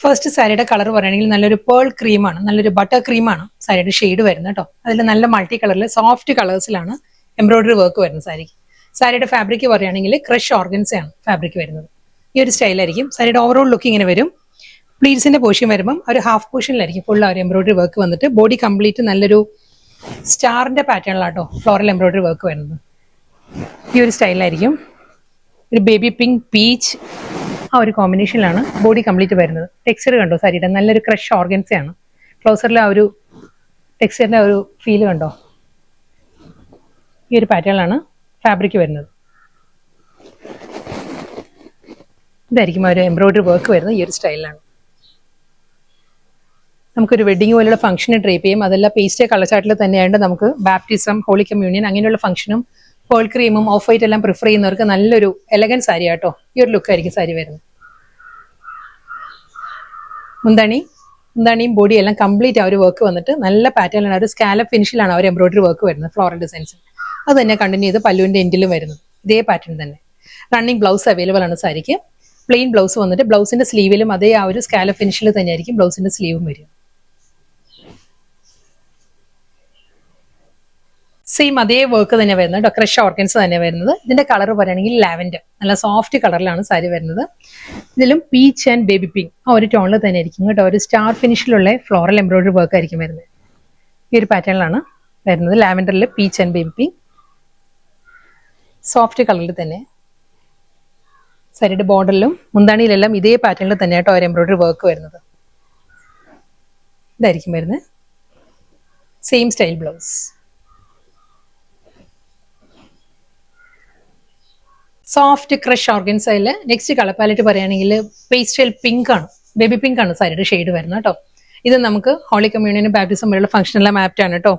First സാരിയുടെ colour പറയുകയാണെങ്കിൽ നല്ലൊരു പേൾ ക്രീമാണ്, നല്ലൊരു ബട്ടർ ക്രീമാണ് സാരിയുടെ ഷെയ്ഡ് വരുന്നത് കേട്ടോ. അതിൽ നല്ല മൾട്ടി കളറിൽ സോഫ്റ്റ് കളേഴ്സിലാണ് എംബ്രോയിഡറി വർക്ക് വരുന്നത് സാരിക്ക്. സാരിയുടെ ഫാബ്രിക് പറയുകയാണെങ്കിൽ ക്രഷ് ഓർഗൻസയാണ് ഫാബ്രിക് വരുന്നത്. ഈ ഒരു സ്റ്റൈലായിരിക്കും സാരിയുടെ ഓവറോൾ ലുക്ക് ഇങ്ങനെ വരും. പ്ലീറ്റ്സിന്റെ പോർഷൻ വരുമ്പം ഒരു ഹാഫ് പോർഷനിലായിരിക്കും ഫുൾ ആ ഒരു എംബ്രോയിഡറി വർക്ക് വന്നിട്ട് ബോഡി കംപ്ലീറ്റ് നല്ലൊരു സ്റ്റാറിന്റെ പാറ്റേണിലാട്ടോ ഫ്ലോറൽ എംബ്രോയിഡറി വർക്ക് വരുന്നത്. ഈ ഒരു സ്റ്റൈലായിരിക്കും. ഒരു ബേബി പിങ്ക് പീച്ച് ആ ഒരു കോമ്പിനേഷനിലാണ് ബോഡി കംപ്ലീറ്റ് വരുന്നത്. ടെക്സ്ചർ കണ്ടോ സാരിയുടെ, നല്ലൊരു ക്രഷ് ഓർഗൻസയാണ്. ക്ലോസറിലെ ആ ഒരു ടെക്സ്ചറിന്റെ ഒരു ഫീൽ കണ്ടോ. ഈ ഒരു പാറ്റേണിലാണ് ഫാബ്രിക് വരുന്നത്. ഇതായിരിക്കും ആ ഒരു എംബ്രോയിഡറി വർക്ക് വരുന്നത് ഈ ഒരു സ്റ്റൈലിലാണ്. നമുക്കൊരു വെഡിങ് പോലുള്ള ഫംഗ്ഷന് ഡ്രേപ്പ് ചെയ്യും. അതെല്ലാം പേസ്റ്റ് കളർ ചാർട്ടിൽ തന്നെയായിട്ട് നമുക്ക് ബാപ്റ്റിസം, ഹോളി കമ്മ്യൂണിയൻ അങ്ങനെയുള്ള ഫംഗ്ഷനും പേൾ ക്രീമും ഓഫ് വൈറ്റ് എല്ലാം പ്രിഫർ ചെയ്യുന്നവർക്ക് നല്ലൊരു എലഗൻ സാരി ആട്ടോ. ഈ ഒരു ലുക്കായിരിക്കും സാരി വരുന്നത്. മുന്താണിയും ബോഡി എല്ലാം കംപ്ലീറ്റ് ആ ഒരു വർക്ക് വന്നിട്ട് നല്ല പാറ്റേണിലാണ്, ഒരു സ്കാലപ്പ് ഫിനിഷിലാണ് ആ ഒരു എംബ്രോയിഡറി വർക്ക് വരുന്നത് ഫ്ലോറൽ ഡിസൈൻസ്. അത് തന്നെ കണ്ടിന്യൂ ചെയ്ത് പല്ലുവിന്റെ എൻഡിലും വരുന്നത് ഇതേ പാറ്റേൺ തന്നെ. റണ്ണിങ് ബ്ലൗസ് അവൈലബിൾ ആണ് സാരിക്ക്. പ്ലെയിൻ ബ്ലൗസ് വന്നിട്ട് ബ്ലൗസിന്റെ സ്ലീവിലും അതേ ആ ഒരു സ്കാലപ്പ് ഫിനിഷിൽ തന്നെയായിരിക്കും ബ്ലൗസിന്റെ സ്ലീവും വരിക. സെയിം അതേ വർക്ക് തന്നെ വരുന്നത്, ക്രഷ് ഓർഗൻസ് തന്നെ വരുന്നത്. ഇതിന്റെ കളർ പറയുകയാണെങ്കിൽ ലാവൻഡർ, നല്ല സോഫ്റ്റ് കളറിലാണ് സാരി വരുന്നത്. ഇതിലും പീച്ച് ആൻഡ് ബേബി പിങ്ക് ആ ഒരു ടോണിൽ തന്നെ ആയിരിക്കും കേട്ടോ. ഒരു സ്റ്റാർ ഫിനിഷിലുള്ള ഫ്ലോറൽ എംബ്രോയിഡറി വർക്ക് ആയിരിക്കും വരുന്നത്. ഈ ഒരു പാറ്റേണിലാണ് വരുന്നത്. ലാവൻഡറിൽ peach and baby pink soft കളറിൽ തന്നെ. സാരിയുടെ ബോർഡറിലും മുന്താണിയിലെല്ലാം ഇതേ പാറ്റേണിൽ തന്നെ കേട്ടോ ഒരു എംബ്രോയിഡറി വർക്ക് വരുന്നത്. ഇതായിരിക്കും വരുന്നത്. Same style blouse. Soft crush ഓർഗൻസയിൽ നെക്സ്റ്റ് കളർ പാലറ്റ് പറയുകയാണെങ്കിൽ പേസ്റ്റൽ പിങ്ക് ആണ്, ബേബി പിങ്ക് ആണ് സാരിയുടെ ഷെയ്ഡ് വരുന്നത് കേട്ടോ. ഇത് നമുക്ക് ഹോളി കമ്മ്യൂണിയനും ബാപ്റ്റിസം പോലുള്ള ഫംഗ്ഷനെല്ലാം ആപ്റ്റ് ആണ് കേട്ടോ.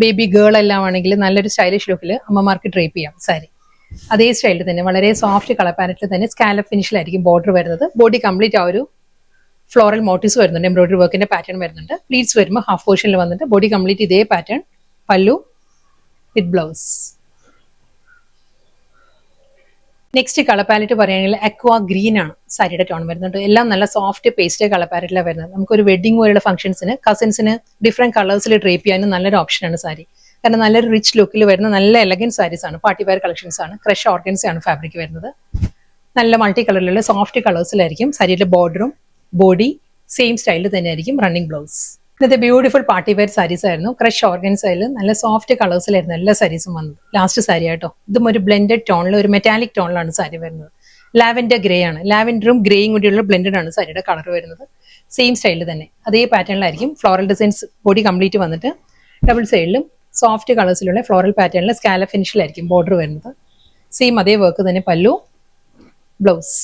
ബേബി ഗേൾ എല്ലാം ആണെങ്കിൽ നല്ലൊരു സ്റ്റൈലിഷ് ലുക്കിൽ അമ്മമാർക്ക് ഡ്രേപ്പ് ചെയ്യാം സാരി. അതേ സ്റ്റൈലിൽ തന്നെ വളരെ സോഫ്റ്റ് കളർ പാലറ്റിൽ തന്നെ സ്കാലപ്പ് ഫിനിഷിലായിരിക്കും ബോർഡർ വരുന്നത്. ബോഡി കംപ്ലീറ്റ് ആ ഒരു ഫ്ലോറൽ മോട്ടീവ്സ് വരുന്നുണ്ട്, എംബ്രോയിഡറി വർക്കിന്റെ പാറ്റേൺ വരുന്നുണ്ട്. പ്ലീറ്റ്സ് വരുമ്പോൾ ഹാഫ് പോർഷനിൽ വന്നിട്ട് ബോഡി കംപ്ലീറ്റ് ഇതേ pattern, pallu with blouse. Next colour palette പറയുകയാണെങ്കിൽ അക്വാ ഗ്രീൻ ആണ് സാരിയുടെ ടോൺ വരുന്നുണ്ട്. എല്ലാം നല്ല സോഫ്റ്റ് പേസ്റ്റ് കളർ പാലറ്റിലാണ് വരുന്നത്. നമുക്കൊരു വെഡിങ് പോലുള്ള ഫംഗ്ഷൻസിന് കസിൻസിന് ഡിഫറെന്റ് കളേഴ്സിൽ ഡ്രേപ്പ് ചെയ്യാനും നല്ലൊരു ഓപ്ഷനാണ് സാരി. കാരണം നല്ലൊരു റിച്ച് ലുക്കിൽ വരുന്ന നല്ല എലഗൻ സാരീസ് ആണ്, പാർട്ടി വെയർ കളക്ഷൻസ് ആണ്. ക്രഷ് ഓർഗൻസ് ആണ് ഫാബ്രിക് വരുന്നത്. നല്ല മൾട്ടി കളറിലുള്ള സോഫ്റ്റ് കളേഴ്സിലായിരിക്കും സാരിയുടെ ബോർഡറും ബോഡി സെയിം സ്റ്റൈലിൽ തന്നെയായിരിക്കും റണ്ണിങ് ബ്ലൗസ്. ഇന്നത്തെ ബ്യൂട്ടിഫുൾ പാർട്ടി വെയർ സാരീസ് ആയിരുന്നു. ക്രഷ് ഓർഗൻസയിൽ നല്ല സോഫ്റ്റ് കളേഴ്സിലായിരുന്നു എല്ലാ സാരീസും വന്നത്. ലാസ്റ്റ് സാരി ആട്ടോ. ഇതും ഒരു ബ്ലെൻഡഡ് ടോണിൽ, ഒരു മെറ്റാലിക് ടോണിലാണ് സാരി വരുന്നത്. ലാവൻഡർ ഗ്രേ ആണ്, ലാവൻഡറും ഗ്രേയും കൂടിയുള്ള ബ്ലെൻഡഡ് ആണ് സാരിയുടെ കളർ വരുന്നത്. സെയിം സ്റ്റൈലിൽ തന്നെ അതേ പാറ്റേണിലായിരിക്കും ഫ്ലോറൽ ഡിസൈൻസ് ബോഡി കംപ്ലീറ്റ് വന്നിട്ട് ഡബിൾ സൈഡിലും സോഫ്റ്റ് കളേഴ്സിലുള്ള ഫ്ലോറൽ പാറ്റേണിൽ സ്കാലപ്പ് ഫിനിഷിലായിരിക്കും ബോർഡർ വരുന്നത്. സെയിം അതേ വർക്ക് തന്നെ പല്ലു ബ്ലൗസ്.